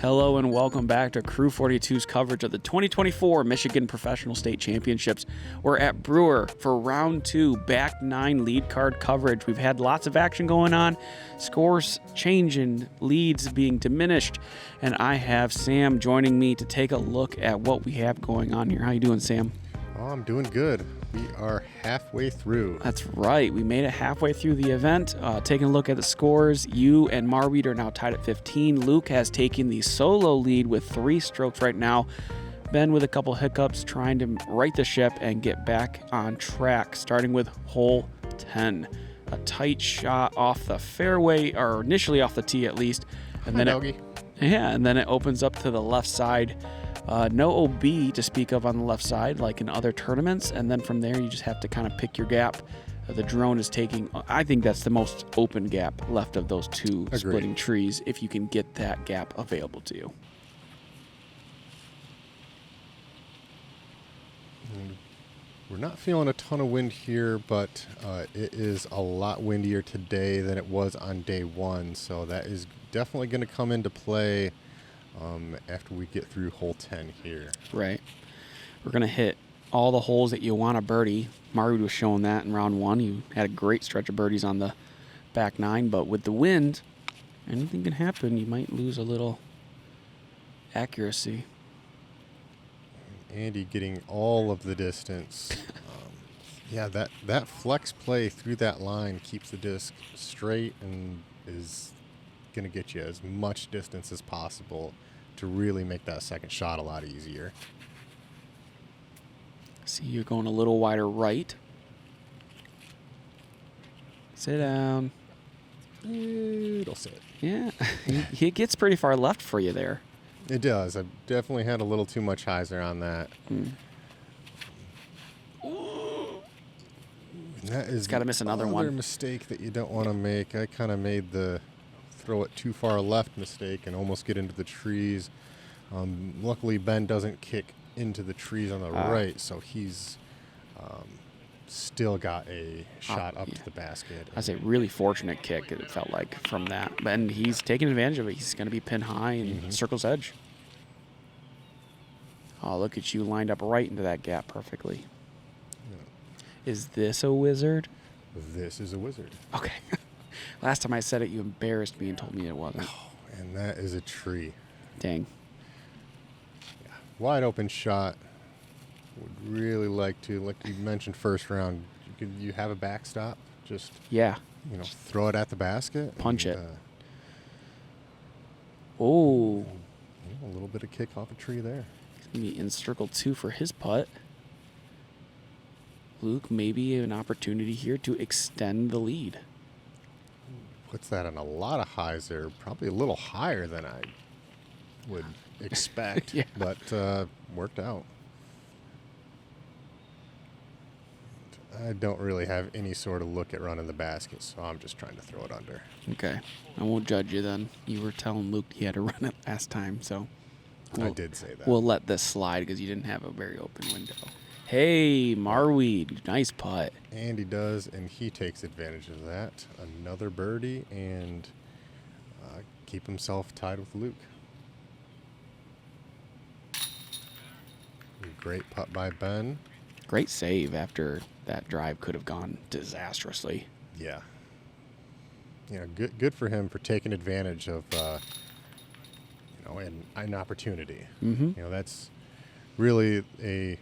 Hello and welcome back to Crew 42's coverage of the 2024 Michigan Professional State Championships. We're at Brewer for round 2, back 9 lead card coverage. We've had lots of action going on, scores changing, leads being diminished, and I have Sam joining me to take a look at what we have going on here. How you doing, Sam? Oh, I'm doing good. We are halfway through. That's right. We made it halfway through the event. Taking a look at the scores, you and Marwede are now tied at 15. Luke has taken the solo lead with 3 strokes right now. Ben with a couple hiccups trying to right the ship and get back on track, starting with hole 10. A tight shot off the fairway, or initially off the tee at least. And then it opens up to the left side. No OB to speak of on the left side like in other tournaments, and then from there you just have to kind of pick your gap. The drone is taking, I think that's the most open gap left of those two splitting trees if you can get that gap available to you. We're not feeling a ton of wind here, but it is a lot windier today than it was on day 1, so that is definitely going to come into play after we get through hole 10 here. Right. We're going to hit all the holes that you want to birdie. Marwede was showing that in round 1. You had a great stretch of birdies on the back 9, but with the wind, anything can happen. You might lose a little accuracy. Andy getting all of the distance. Yeah, that flex play through that line keeps the disc straight and is going to get you as much distance as possible to really make that second shot a lot easier. See, you're going a little wider right. Sit down. It'll sit. Yeah, he gets pretty far left for you there. It does. I've definitely had a little too much hyzer on that. That is got to miss another one. Another mistake that you don't want to make. I kind of made the throw it too far left mistake and almost get into the trees. Luckily, Ben doesn't kick into the trees on the right, so he's still got a shot up to the basket. That's a really fortunate kick, it felt like, from that. And he's taking advantage of it. He's going to be pin high and circle's edge. Oh, look at you lined up right into that gap perfectly. Yeah. Is this a wizard? This is a wizard. Okay. Last time I said it, you embarrassed me and told me it wasn't. Oh, and that is a tree. Dang. Yeah. Wide open shot. Would really like to, like you mentioned first round, you have a backstop. Just throw it at the basket. Punch it. Oh. A little bit of kick off a tree there. He's going to be in circle 2 for his putt. Luke, maybe an opportunity here to extend the lead. Puts that on a lot of highs there, probably a little higher than I would expect, but worked out. I don't really have any sort of look at running the basket, so I'm just trying to throw it under. Okay. I won't judge you then. You were telling Luke he had to run it last time, so I did say that. We'll let this slide because you didn't have a very open window. Hey, Marwede, nice putt. And he does, and he takes advantage of that. Another birdie, and keep himself tied with Luke. Great putt by Ben. Great save after that drive could have gone disastrously. Yeah. Good for him for taking advantage of, an opportunity. Mm-hmm. That's really a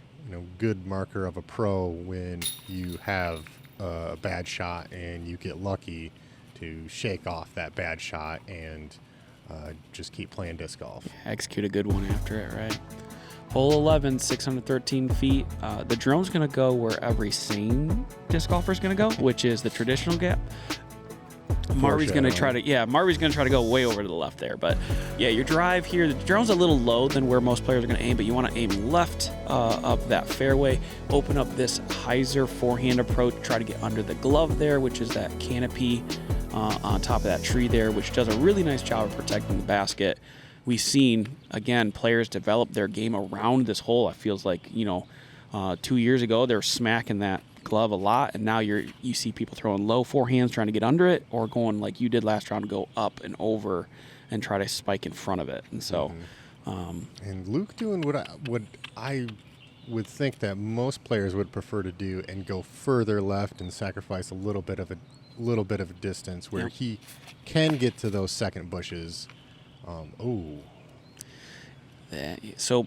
good marker of a pro when you have a bad shot and you get lucky to shake off that bad shot and just keep playing disc golf. Execute a good one after it, right? Hole 11, 613 feet. The drone's going to go where every sane disc golfer is going to go, which is the traditional gap. Marwede's going to try to go way over to the left there. But yeah, your drive here, the drone's a little low than where most players are going to aim, but you want to aim left of that fairway. Open up this hyzer forehand approach, try to get under the glove there, which is that canopy on top of that tree there, which does a really nice job of protecting the basket. We've seen, again, players develop their game around this hole. It feels like, 2 years ago, they were smacking that glove a lot, and now you see people throwing low forehands trying to get under it, or going like you did last round, go up and over and try to spike in front of it. And so, and Luke doing what I would think that most players would prefer to do, and go further left and sacrifice a little bit of a distance where he can get to those second bushes. So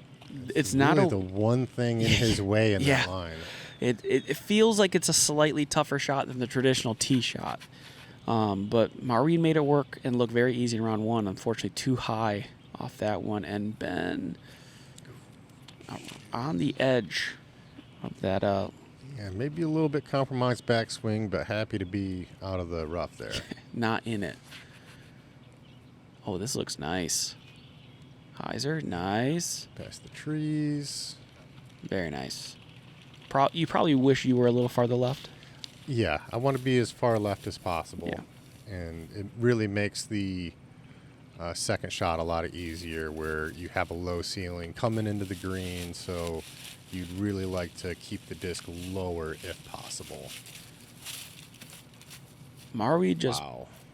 it's really not the one thing in his way in that line. It feels like it's a slightly tougher shot than the traditional tee shot. But Marwede made it work and look very easy in round one. Unfortunately, too high off that one. And Ben on the edge of that. Maybe a little bit compromised backswing, but happy to be out of the rough there. Not in it. Oh, this looks nice. Hyzer, nice. Past the trees. Very nice. You probably wish you were a little farther left. Yeah, I want to be as far left as possible. Yeah. And it really makes the second shot a lot easier, where you have a low ceiling coming into the green, so you'd really like to keep the disc lower if possible. Marwede just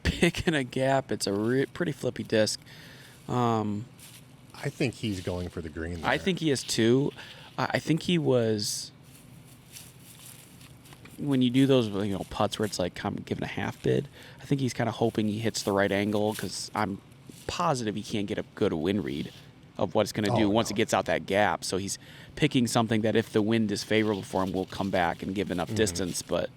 picking a gap. It's a pretty flippy disc. I think he's going for the green there. I think he is too. I think he was, when you do those putts where it's like giving a half bid, I think he's kind of hoping he hits the right angle, because I'm positive he can't get a good wind read of what it's going to do once it gets out that gap. So he's picking something that, if the wind is favorable for him, will come back and give enough distance, but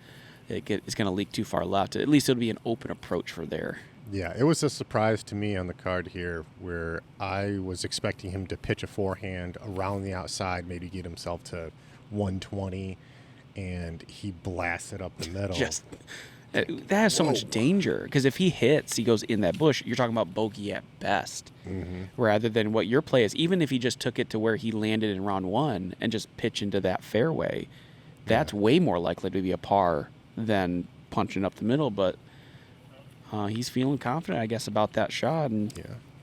it's going to leak too far left. At least it'll be an open approach for there. Yeah, it was a surprise to me on the card here, where I was expecting him to pitch a forehand around the outside, maybe get himself to 120, and he blasted up the middle. That has so much danger, because if he hits, he goes in that bush, you're talking about bogey at best, rather than what your play is. Even if he just took it to where he landed in round one and just pitch into that fairway, that's way more likely to be a par than punching up the middle. But he's feeling confident, I guess, about that shot. And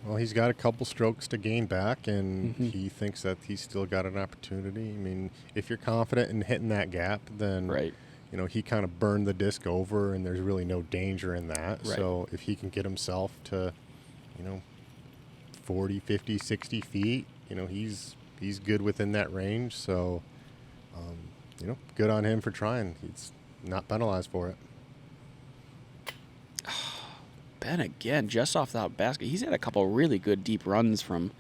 well, he's got a couple strokes to gain back, and he thinks that he's still got an opportunity. I mean, if you're confident in hitting that gap, then he kind of burned the disc over, and there's really no danger in that. Right. So if he can get himself to 40, 50, 60 feet, he's good within that range. So good on him for trying. He's not penalized for it. Ben again, just off that basket. He's had a couple really good deep runs from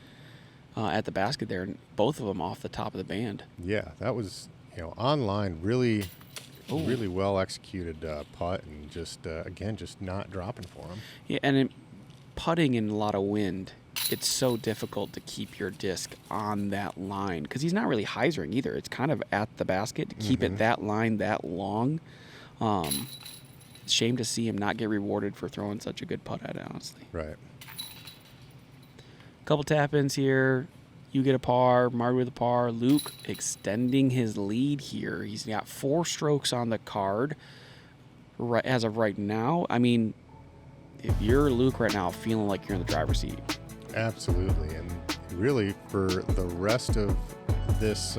at the basket there, and both of them off the top of the band. Yeah, that was online, really well executed putt, and just not dropping for him. Yeah, and putting in a lot of wind, it's so difficult to keep your disc on that line, because he's not really hyzering either. It's kind of at the basket to keep it that line that long. Shame to see him not get rewarded for throwing such a good putt at it, honestly. Right. Couple tap-ins here. You get a par. Marwede with a par. Luke extending his lead here. He's got 4 strokes on the card as of right now. I mean, if you're Luke right now, feeling like you're in the driver's seat. Absolutely. And really, for the rest of this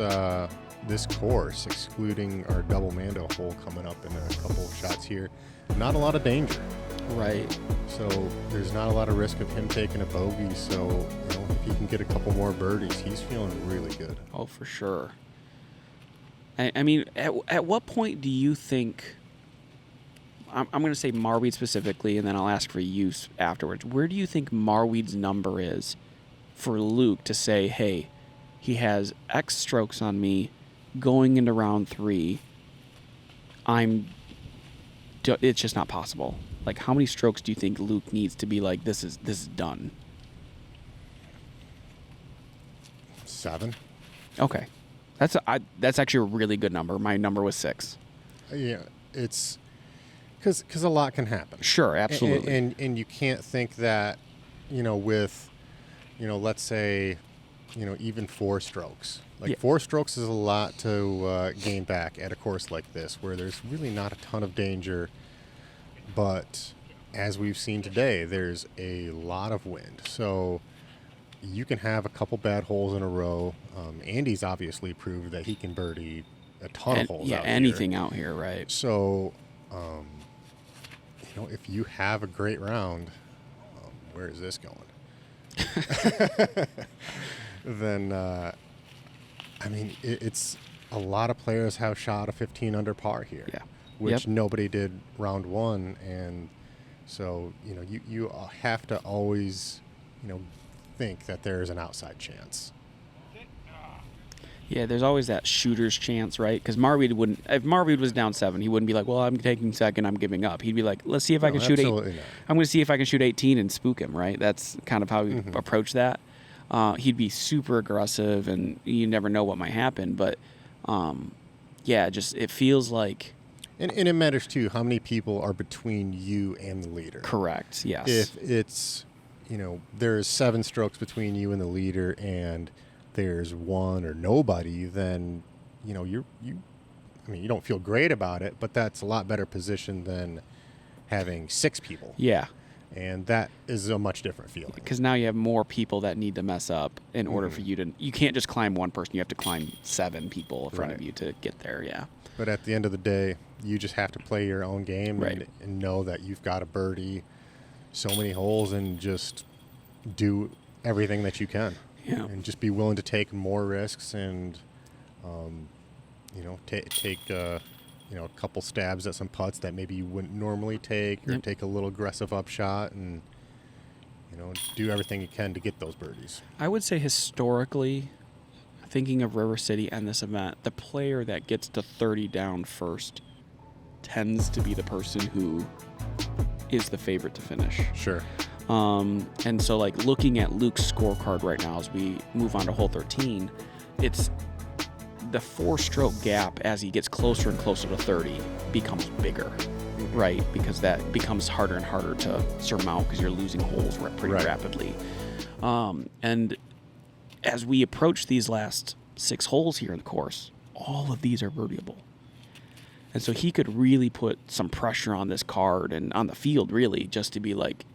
this course, excluding our double Mando hole coming up in a couple of shots here, not a lot of danger. Right. So there's not a lot of risk of him taking a bogey. So if he can get a couple more birdies, he's feeling really good. Oh, for sure. I mean, at what point do you think, I'm going to say Marwede specifically, and then I'll ask for you afterwards. Where do you think Marwede's number is for Luke to say, hey, he has X strokes on me going into round 3? It's just not possible. Like, how many strokes do you think Luke needs to be like, this is done? 7. Okay. That's actually a really good number. My number was 6. Yeah, it's because a lot can happen. Sure, absolutely. And you can't think that, with, let's say, even 4 strokes. Like 4 strokes is a lot to gain back at a course like this, where there's really not a ton of danger. But as we've seen today, there's a lot of wind. So you can have a couple bad holes in a row. Andy's obviously proved that he can birdie a ton of holes out here. Anything out here, right? So, if you have a great round, where is this going? then, I mean, it's a lot of players have shot a 15 under par here, which nobody did round one. And so, you have to always, think that there's an outside chance. Yeah, there's always that shooter's chance, right? Because Marwede wouldn't. If Marwede was down 7, he wouldn't be like, "Well, I'm taking second. I'm giving up." He'd be like, "Let's see if I can shoot 8. I'm going to see if I can shoot 18 and spook him." Right? That's kind of how we approach that. He'd be super aggressive, and you never know what might happen. But just it feels like. And it matters too how many people are between you and the leader. Correct. Yes. If it's, there's 7 strokes between you and the leader, and there's 1 or nobody, then you don't feel great about it, but that's a lot better position than having 6 people. Yeah. And that is a much different feeling. Because now you have more people that need to mess up in order for you to. You can't just climb 1 person. You have to climb 7 people in front of you to get there. Yeah. But at the end of the day, you just have to play your own game and know that you've got to birdie so many holes and just do everything that you can. Yeah. And just be willing to take more risks and, take a couple stabs at some putts that maybe you wouldn't normally take, or take a little aggressive upshot, and, do everything you can to get those birdies. I would say historically, thinking of River City and this event, the player that gets to 30 down first tends to be the person who is the favorite to finish. Sure. And so, like, looking at Luke's scorecard right now as we move on to hole 13, it's the 4-stroke gap as he gets closer and closer to 30 becomes bigger, right? Because that becomes harder and harder to surmount because you're losing holes pretty rapidly. And as we approach these last 6 holes here in the course, all of these are birdieable. And so he could really put some pressure on this card and on the field, really, just to be like,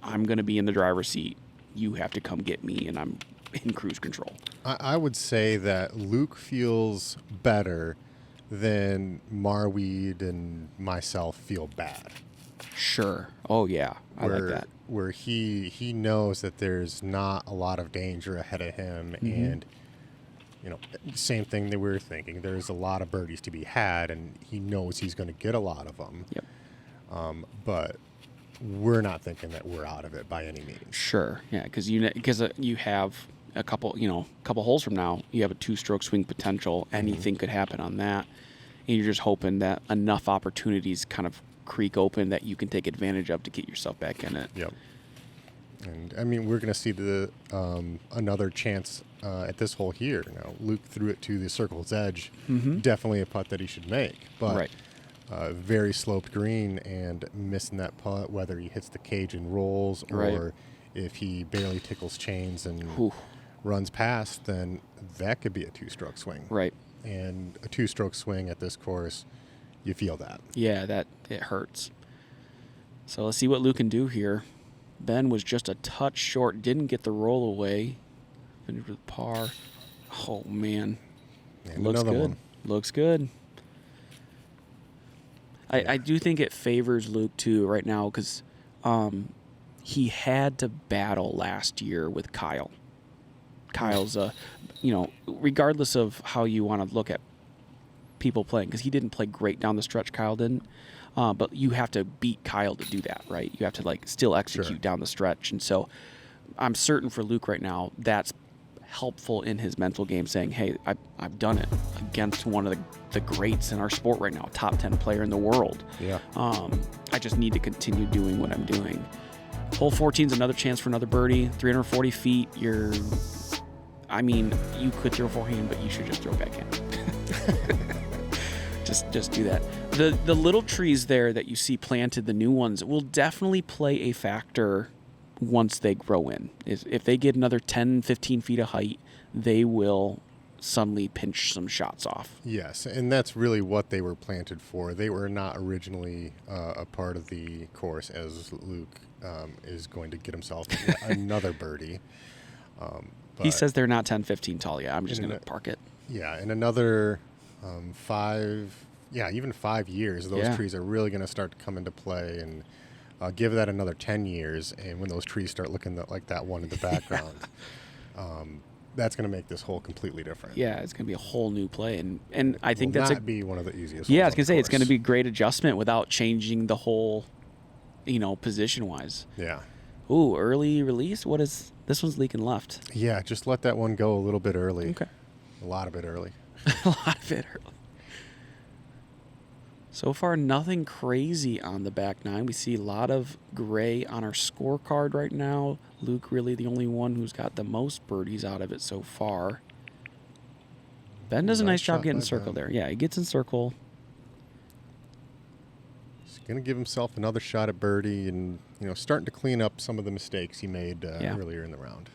I'm going to be in the driver's seat. You have to come get me, and I'm in cruise control. I would say that Luke feels better than Marwede and myself feel bad. Sure. Oh, yeah. I like that. Where he knows that there's not a lot of danger ahead of him, and same thing that we were thinking. There's a lot of birdies to be had, and he knows he's going to get a lot of them. Yep. But we're not thinking that we're out of it by any means. Sure. Yeah, because you have a couple holes from now, you have a 2-stroke swing potential. Anything could happen on that, and you're just hoping that enough opportunities kind of creak open that you can take advantage of to get yourself back in it. Yep. And I mean, we're going to see the another chance at this hole here. Now, Luke threw it to the circle's edge. Definitely a putt that he should make, but very sloped green, and missing that putt, whether he hits the cage and rolls or if he barely tickles chains and runs past, then that could be a 2-stroke swing. Right. And a 2-stroke swing at this course, you feel that. Yeah, that it hurts. So let's see what Luke can do here. Ben was just a touch short, didn't get the roll away. Finished with par. Oh, man. And looks another good. one. Looks good. I do think it favors Luke, too, right now, because he had to battle last year with Kyle. Kyle's, regardless of how you want to look at people playing, because he didn't play great down the stretch, Kyle didn't. But you have to beat Kyle to do that, right? You have to still execute down the stretch. And so I'm certain for Luke right now, that's helpful in his mental game, saying, hey, I've done it against one of the greats in our sport right now, top 10 player in the world. Yeah. I just need to continue doing what I'm doing. Hole 14 is another chance for another birdie, 340 feet. You could throw forehand, but you should just throw backhand. Just do that. The little trees there that you see planted, the new ones, will definitely play a factor once they grow in. If they get another 10, 15 feet of height, they will suddenly pinch some shots off. Yes, and that's really what they were planted for. They were not originally a part of the course, as Luke is going to get himself another birdie. He says they're not 10, 15 tall yet. I'm just going to park it. Yeah, in another 5 years, those trees are really going to start to come into play, and Give that another 10 years, and when those trees start looking like that one in the background, that's going to make this hole completely different. Yeah, it's going to be a whole new play, and I think that's not be one of the easiest. Yeah, I was going to say it's going to be great adjustment without changing the whole, position wise. Yeah. Ooh, early release. What is this one's leaking left? Yeah, just let that one go a little bit early. Okay. A lot of it early. A lot of it early. So far, nothing crazy on the back nine. We see a lot of gray on our scorecard right now. Luke really the only one who's got the most birdies out of it so far. Ben does a nice job getting circle there. Yeah, he gets in circle. He's going to give himself another shot at birdie and, starting to clean up some of the mistakes he made earlier in the round.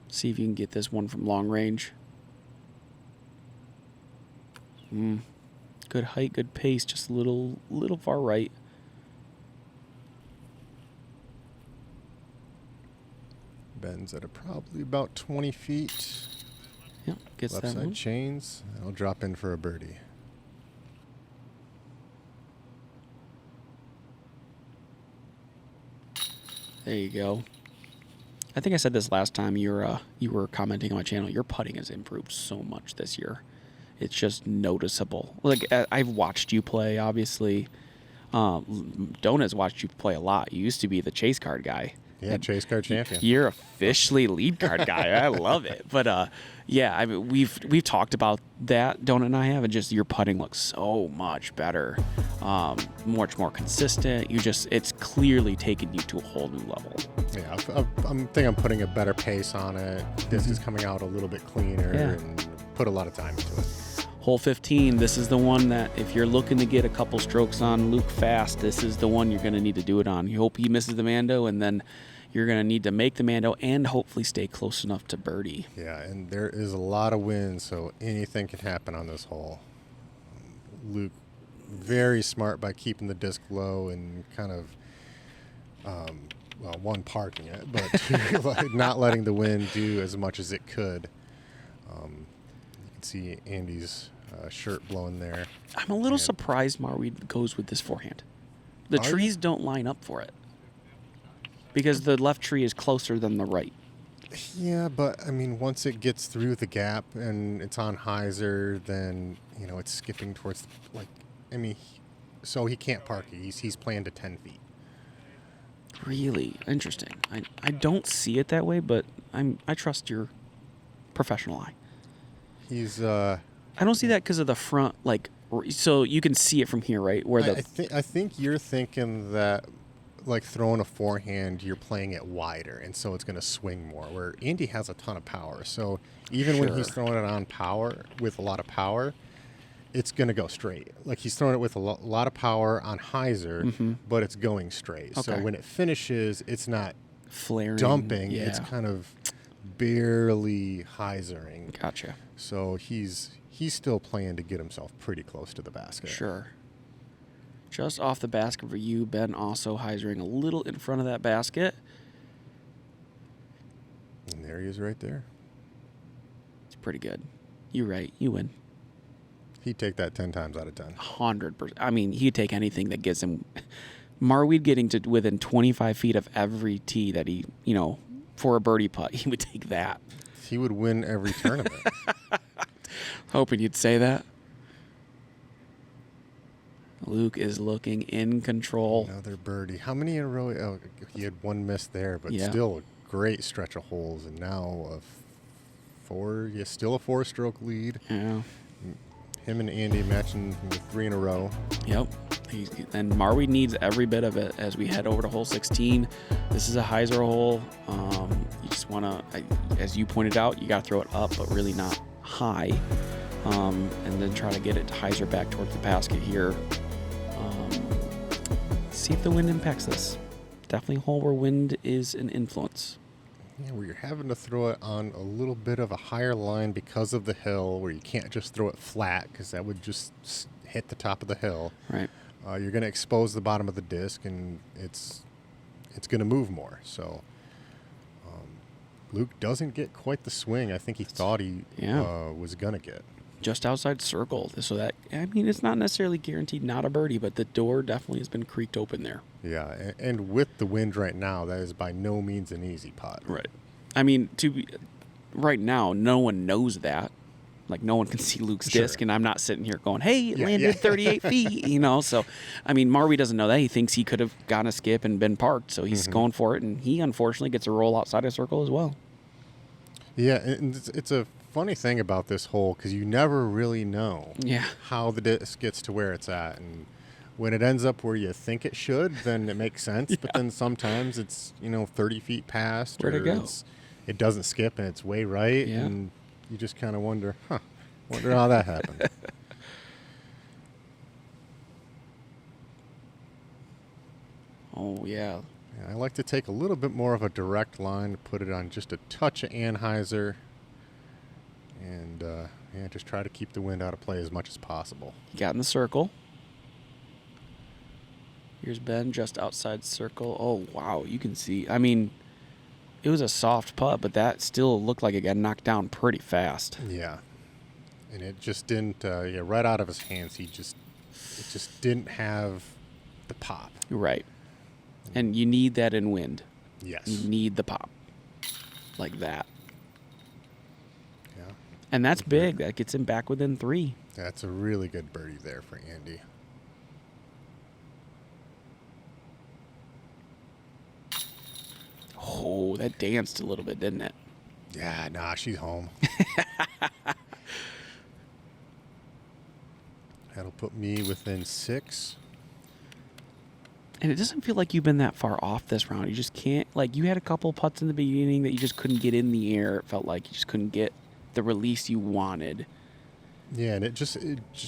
See if you can get this one from long range. Good height, good pace, just a little far right. Ben's at probably about 20 feet. Yep, gets left that side one. chains. I'll drop in for a birdie. There you go. I think I said this last time you were commenting on my channel. Your putting has improved so much this year. It's just noticeable. Like, I've watched you play, obviously. Donut's watched you play a lot. You used to be the chase card guy. Yeah, chase card champion. You're officially lead card guy. I love it. But yeah, I mean, we've talked about that. Donut and I have, and just your putting looks so much better, much more consistent. It's clearly taken you to a whole new level. Yeah, I think I'm putting a better pace on it. Disc is coming out a little bit cleaner, and put a lot of time into it. Hole 15, this is the one that if you're looking to get a couple strokes on Luke fast, this is the one you're going to need to do it on. You hope he misses the Mando, and then you're going to need to make the Mando and hopefully stay close enough to birdie. Yeah, and there is a lot of wind, so anything can happen on this hole. Luke, very smart by keeping the disc low and kind of, one, parking it, but two, not letting the wind do as much as it could. You can see Andy's shirt blowing there. I'm a little surprised Marwede goes with this forehand. The trees don't line up for it because the left tree is closer than the right. Yeah, but I mean, once it gets through the gap and it's on hyzer, then it's skipping towards so he can't park it. He's playing to 10 feet. Really interesting. I don't see it that way, but I trust your professional eye. He's I don't see that because of the front, so you can see it from here, right? Where I think you're thinking that, like, throwing a forehand, you're playing it wider, and so it's going to swing more. Where Andy has a ton of power, so even when he's throwing it on power with a lot of power, it's going to go straight. Like, he's throwing it with a lot of power on hyzer, but it's going straight. Okay. So when it finishes, it's not flaring, dumping. Yeah. It's kind of barely hyzering. Gotcha. So he's still playing to get himself pretty close to the basket. Sure. Just off the basket for you. Ben also hyzering a little in front of that basket. And there he is right there. It's pretty good. You're right. You win. He'd take that 10 times out of 10. 100%. I mean, he'd take anything that gets him. Marwede getting to within 25 feet of every tee that he, for a birdie putt, he would take that. He would win every tournament. Hoping you'd say that. Luke is looking in control. Another birdie. How many in a row? Oh, he had one miss there, but still a great stretch of holes. And now still a 4-stroke lead. Yeah. Him and Andy matching with 3 in a row. Yep. And Marwede needs every bit of it as we head over to hole 16. This is a hyzer hole. You just want to, as you pointed out, you got to throw it up, but really not high. And then try to get it to hyzer back towards the basket here. See if the wind impacts this. Definitely a hole where wind is an influence. Yeah, where you're having to throw it on a little bit of a higher line because of the hill, where you can't just throw it flat because that would just hit the top of the hill. Right. You're going to expose the bottom of the disc, and it's going to move more. So Luke doesn't get quite the swing I think he thought he was going to get. Just outside circle. So that, I mean, it's not necessarily guaranteed not a birdie, but the door definitely has been creaked open there. Yeah, and with the wind right now, that is by no means an easy putt. Right. I mean, right now, no one knows that. Like, no one can see Luke's disc, and I'm not sitting here going, hey, it landed 38 feet, you know? So, I mean, Marwede doesn't know that. He thinks he could have gotten a skip and been parked, so he's going for it, and he, unfortunately, gets a roll outside of circle as well. Yeah, and it's a funny thing about this hole because you never really know how the disc gets to where it's at. And when it ends up where you think it should, then it makes sense. But then sometimes it's, 30 feet past. Where'd it go? It doesn't skip, and it's way right. Yeah. And you just kind of wonder how that happened. Oh, yeah. I like to take a little bit more of a direct line, put it on just a touch of Anheuser, and just try to keep the wind out of play as much as possible. He got in the circle. Here's Ben just outside circle. Oh, wow. You can see. I mean, it was a soft putt, but that still looked like it got knocked down pretty fast. Yeah. And it just didn't, right out of his hands, it just didn't have the pop. Right. And you need that in wind. Yes. You need the pop. Like that. Yeah. And that's big. That gets him back within 3. That's a really good birdie there for Andy. Oh, that danced a little bit, didn't it? Yeah, nah, she's home. That'll put me within 6. And it doesn't feel like you've been that far off this round. You just can't, like, you had a couple putts in the beginning that you just couldn't get in the air. It felt like you just couldn't get the release you wanted. Yeah, and it just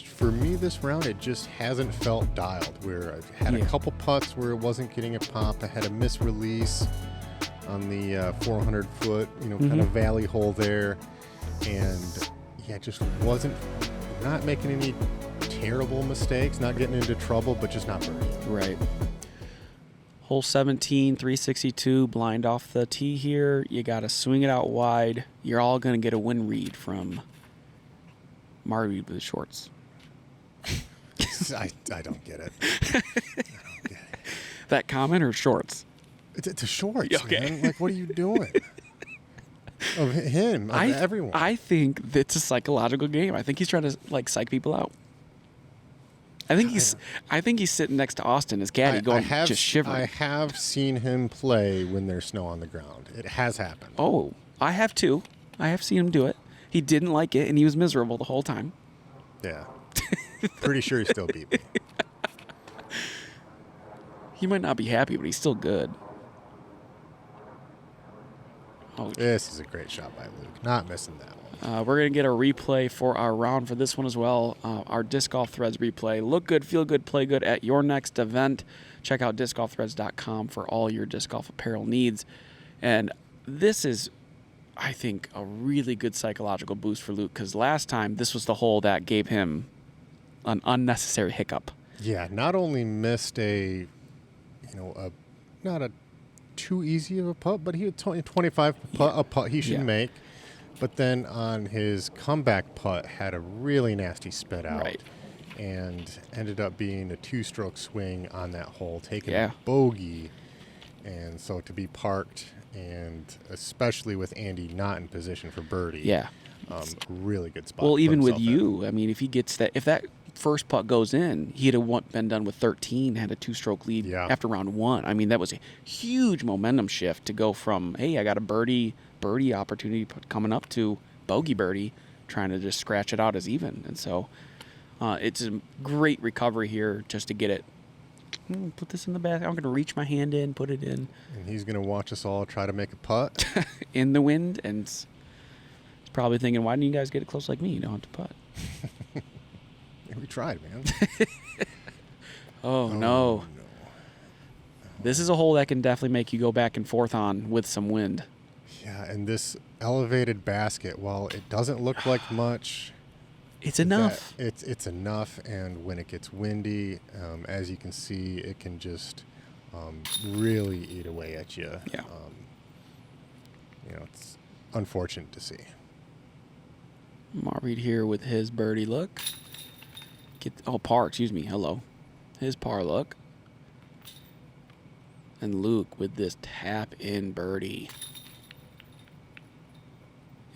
for me this round, it just hasn't felt dialed. Where I've had a couple putts where it wasn't getting a pop. I had a misrelease on the 400-foot, kind of valley hole there. And, it just wasn't, not making any terrible mistakes, not getting into trouble, but just not birdie. Right. Hole 17, 362, blind off the tee here. You got to swing it out wide. You're all going to get a wind read from Marwede with the shorts. I don't get it. I don't get it. That comment or shorts? It's a shorts, Okay. man. Like, what are you doing? Of him, of everyone. I think that's a psychological game. I think he's trying to, like, psych people out. I think he's sitting next to Austin, his caddy, just shivering. I have seen him play when there's snow on the ground. It has happened. Oh, I have too. I have seen him do it. He didn't like it, and he was miserable the whole time. Yeah. Pretty sure he still beat me. He might not be happy, but he's still good. Oh, this is a great shot by Luke. Not missing that one. We're going to get a replay for our round for this one as well. Our Disc Golf Threads replay. Look good, feel good, play good at your next event. Check out discgolfthreads.com for all your disc golf apparel needs. And this is, I think, a really good psychological boost for Luke, because last time this was the hole that gave him an unnecessary hiccup. Yeah, not only missed not a too easy of a putt, but he had 25 a putt he should make. But then on his comeback putt, had a really nasty spit out. Right. And ended up being a 2-stroke swing on that hole, taking a bogey. And so to be parked, and especially with Andy not in position for birdie, really good spot. Well, even with you, I mean, if he gets that, if that first putt goes in, he'd have been done with 13, had a 2-stroke lead after round 1. I mean, that was a huge momentum shift to go from, hey, I got a birdie opportunity coming up, to bogey birdie, trying to just scratch it out as even. And so it's a great recovery here just to get it. Put this in the back. I'm going to reach my hand in, put it in. And he's going to watch us all try to make a putt. In the wind, and he's probably thinking, why didn't you guys get it close like me? You don't have to putt. We tried, man. Oh, no. This is a hole that can definitely make you go back and forth on with some wind. Yeah, and this elevated basket, while it doesn't look like much, it's enough. It's enough, and when it gets windy, as you can see, it can just really eat away at you. Yeah. It's unfortunate to see. Marwede here with his birdie look. Par, excuse me. Hello. His par look. And Luke with this tap-in birdie.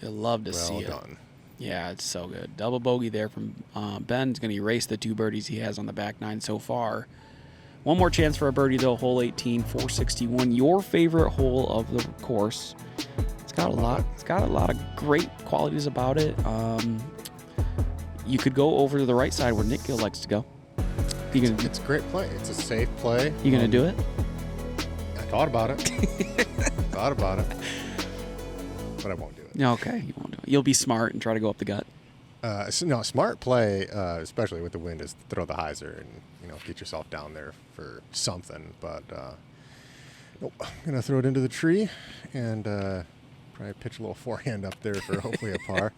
You'll love to see it. Well done. Yeah, it's so good. Double bogey there from Ben's going to erase the 2 birdies he has on the back 9 so far. One more chance for a birdie, though. Hole 18, 461. Your favorite hole of the course. It's got a lot. It's got a lot of great qualities about it. You could go over to the right side where Nick Gill likes to go. It's a great play. It's a safe play. You gonna do it? I thought about it. But I won't do it. Okay, you won't do it. You'll be smart and try to go up the gut. Smart play, especially with the wind, is to throw the hyzer and get yourself down there for something. But nope, I'm gonna throw it into the tree and probably pitch a little forehand up there for hopefully a par.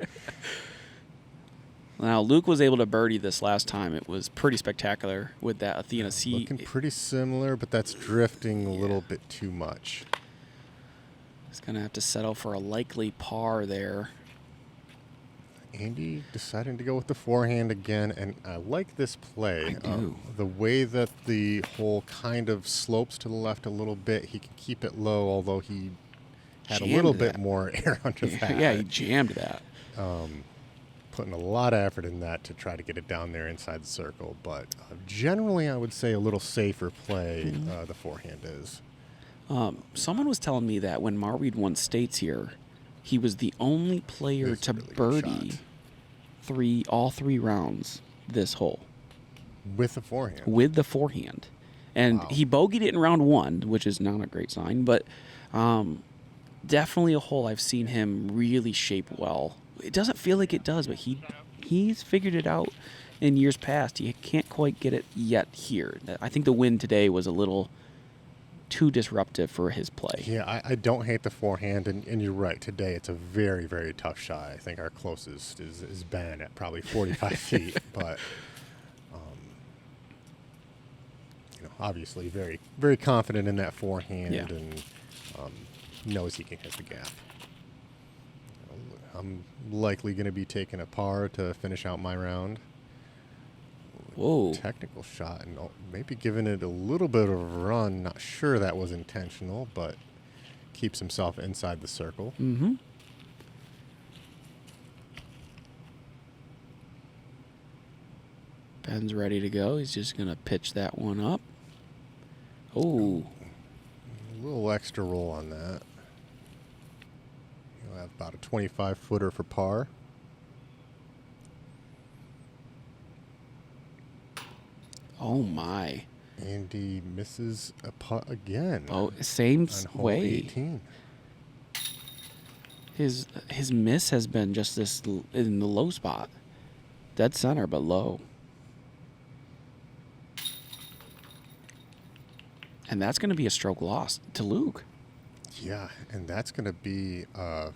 Now, Luke was able to birdie this last time. It was pretty spectacular with that Athena C. Looking pretty similar, but that's drifting a little bit too much. He's going to have to settle for a likely par there. Andy deciding to go with the forehand again, and I like this play. I do. The way that the hole kind of slopes to the left a little bit, he can keep it low, although he had a little bit more air under that. Yeah, he jammed that. Putting a lot of effort in that to try to get it down there inside the circle. But generally, I would say a little safer play the forehand is. Someone was telling me that when Marwede won states here, he was the only player to birdie all 3 rounds this hole. With the forehand? With the forehand. And he bogeyed it in round 1, which is not a great sign, but definitely a hole I've seen him really shape well. It doesn't feel like it does, but he's figured it out in years past. He can't quite get it yet here. I think the win today was a little too disruptive for his play. Yeah, I don't hate the forehand, and you're right. Today it's a very, very tough shot. I think our closest is Ben at probably 45 feet, but obviously very, very confident in that forehand and knows he can hit the gap. I'm likely going to be taking a par to finish out my round. Whoa. Technical shot, and maybe giving it a little bit of a run. Not sure that was intentional, but keeps himself inside the circle. Mm-hmm. Ben's ready to go. He's just going to pitch that one up. Oh. A little extra roll on that. You'll have about a 25-footer for par. Oh, my. And he misses a putt again. Oh, same on hole way. 18. His miss has been just this in the low spot. Dead center, but low. And that's going to be a stroke lost to Luke. Yeah, and that's going to be a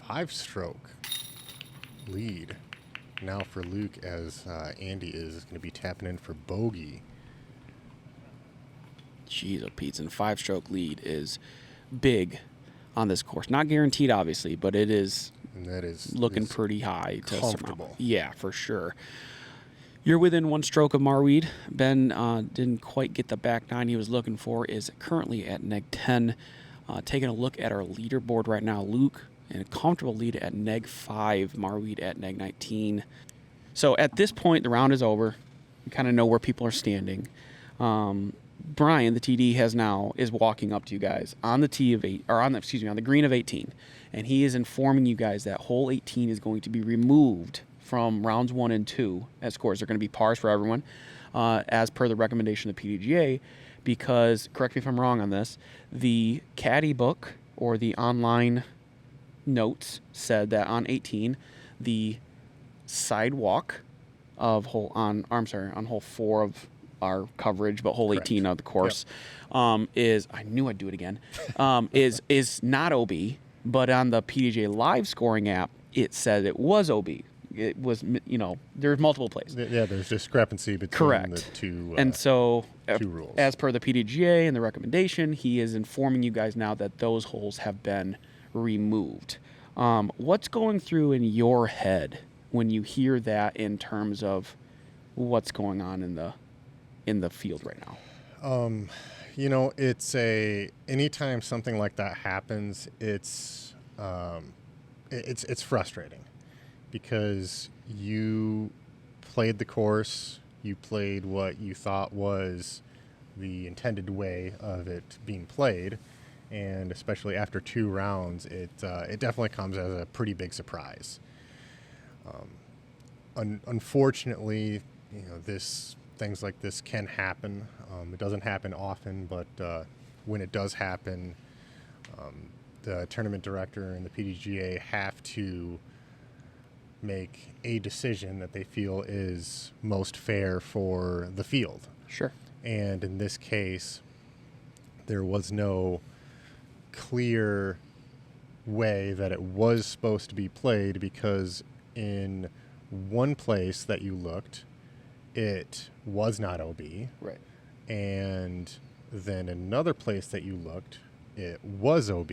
5-stroke lead now for Luke, as Andy is going to be tapping in for bogey. Jeez, oh Pete, and 5-stroke lead is big on this course. Not guaranteed, obviously, but it is. And that is looking pretty high to comfortable. surmount. Yeah, for sure. You're within 1 stroke of Marwede. Ben didn't quite get the back 9 he was looking for. Is currently at neg 10. Taking a look at our leaderboard right now, Luke in a comfortable lead at neg 5. Marwede at neg 19. So at this point, the round is over. You kind of know where people are standing. Brian, the TD, is walking up to you guys on the tee of 8, or on the green of 18, and he is informing you guys that hole 18 is going to be removed from rounds 1 and 2 as scores. They're going to be pars for everyone, as per the recommendation of the PDGA, because, correct me if I'm wrong on this, the caddy book or the online notes said that on 18, the sidewalk of on hole 4 of our coverage, but hole 18 of the course is, I knew I'd do it again, is not OB, but on the PDGA live scoring app, it said it was OB. It was, there's multiple plays. Yeah, there's discrepancy between Correct. the two and so, two rules. As per the PDGA and the recommendation, he is informing you guys now that those holes have been removed. What's going through in your head when you hear that in terms of what's going on in the field right now? Anytime something like that happens, it's frustrating because you played the course, you played what you thought was the intended way of it being played, and especially after 2 rounds, it definitely comes as a pretty big surprise. Unfortunately, things like this can happen. It doesn't happen often, but when it does happen, the tournament director and the PDGA have to make a decision that they feel is most fair for the field. Sure. And in this case, there was no clear way that it was supposed to be played, because in one place that you looked, it was not OB. Right. And then another place that you looked, it was OB.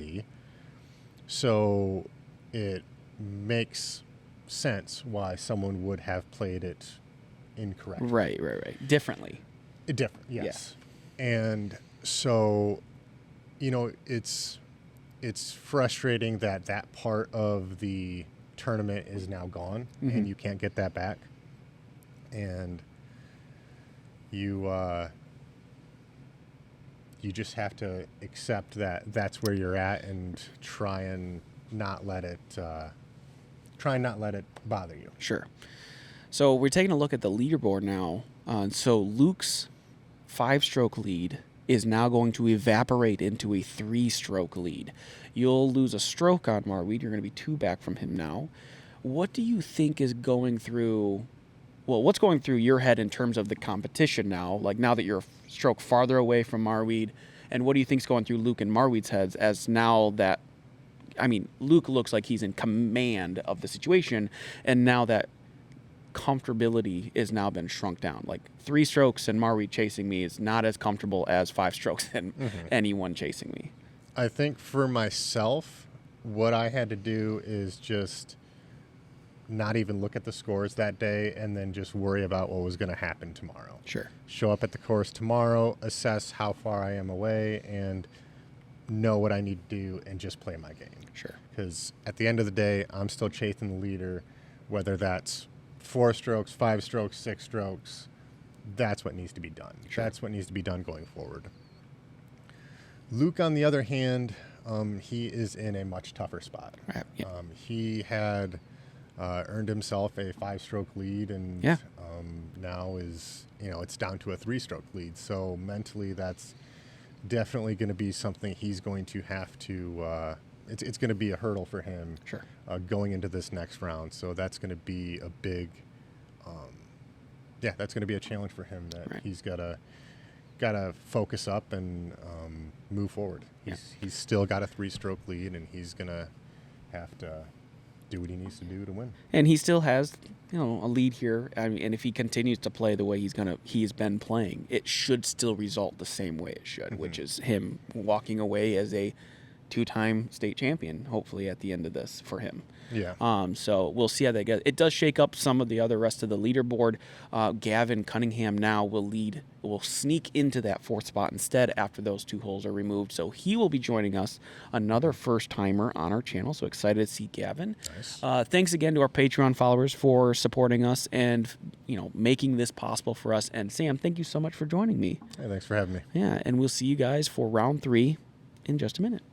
So it makes sense why someone would have played it incorrectly. Right. Differently. Different, yes. Yeah. And so, it's frustrating that part of the tournament is now gone, and you can't get that back. And you just have to accept that that's where you're at, and try and not let it bother you. Sure. So we're taking a look at the leaderboard now. So Luke's 5-stroke lead is now going to evaporate into a 3-stroke lead. You'll lose a stroke on Marwede. You're going to be 2 back from him now. What do you think is going through... Well, what's going through your head in terms of the competition now? Like, now that you're a stroke farther away from Marwede, and what do you think's going through Luke and Marwede's heads as now that... I mean, Luke looks like he's in command of the situation, and now that comfortability is now been shrunk down. Like, 3 strokes and Marwede chasing me is not as comfortable as 5 strokes and anyone chasing me. I think for myself, what I had to do is just not even look at the scores that day, and then just worry about what was going to happen tomorrow. Sure. Show up at the course tomorrow, assess how far I am away, and know what I need to do, and just play my game. Sure. Because at the end of the day, I'm still chasing the leader, whether that's 4 strokes, 5 strokes, 6 strokes. That's what needs to be done. Sure. That's what needs to be done going forward. Luke, on the other hand, he is in a much tougher spot. Right. Yeah. He had earned himself a 5-stroke lead, and now is, it's down to a 3-stroke lead. So mentally, that's definitely going to be something he's going to have to, it's going to be a hurdle for him. Sure. Going into this next round. So that's going to be a big, that's going to be a challenge for him, that he's got to focus up and move forward. He's still got a 3-stroke lead, and he's going to have to do what he needs to do to win. And he still has, a lead here. I mean, and if he continues to play the way he's been playing, it should still result the same way it should, which is him walking away as a 2-time state champion, hopefully at the end of this for him. Yeah. So we'll see how that goes. It does shake up some of the rest of the leaderboard. Gavin Cunningham now will sneak into that 4th spot instead after those 2 holes are removed. So he will be joining us, another first-timer on our channel. So excited to see Gavin. Nice. Thanks again to our Patreon followers for supporting us and, making this possible for us. And Sam, thank you so much for joining me. Hey, thanks for having me. Yeah, and we'll see you guys for round 3 in just a minute.